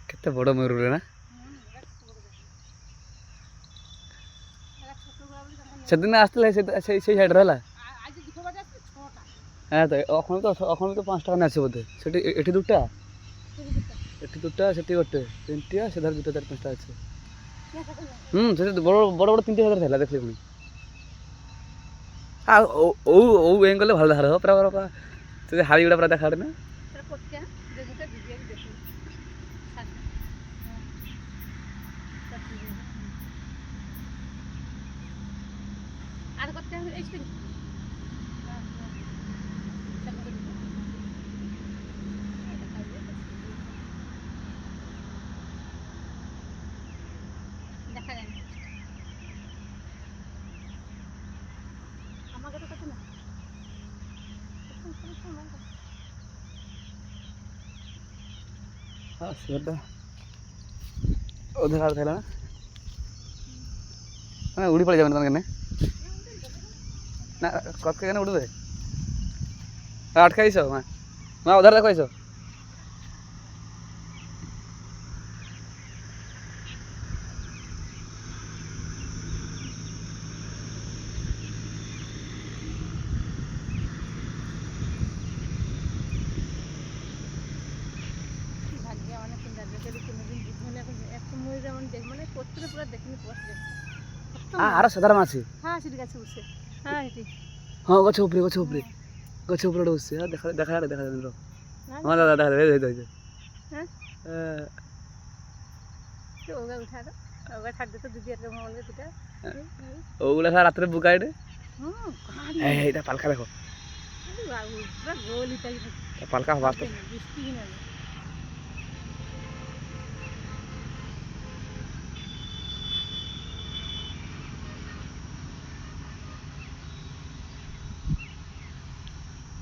କେତେ ବଡ଼ ମୟୂର ନା ସେଦିନ ଆସିଥିଲେ ସେଇ ସାଇଡ଼ରେ ହେଲା হ্যাঁ তো ওখানে তো 5 টাকা আছে বোধ সেটি এটি দুটা এটি দুটা সেটি গোটে তিনটিয়া সেধারে দুটা 4-5টা আছে সেটি বড় বড় বড় 3টি হাজার ଥିଲା দেখলি পুଣି ଆଉ ଓଉ ଏଙ୍ଗଲେ ଭଲ ଦେଖାଯିବ ପୁରା ପୁରା ସେ ହାଡ଼ି ଗୁଡ଼ା ପୁରା ଦେଖାଡ଼େ ନା দেখা যায় আমাকে তো কত না ସେଟା ଅଧା ଥିଲା ନା ଉଡ଼ି ପଳେଇ ଯାଉନି ତମେ କେନେ ନା କତକେ କେନେ ଉଡ଼ୁବେ ଆଟକାଇଛ ମା ଅଧାରେ ଦେଖାଇଛ ଆର ସାଧାରଣ ଅଛି ହଁ ସେଠି ଗଛ ବସେ ହଁ ଏଠି ହଁ ଗଛ ଉପରେ ଗୋଟେ ବସେ ଦେଖା ଦେଖା ଦେଖା ଯାଉନି ହଁ ଦାଦା ଦେଖା ଦେଖା ওগুলা রাত্রে বুকাইটে এইটা পালকা দেখো পালকা হবার তো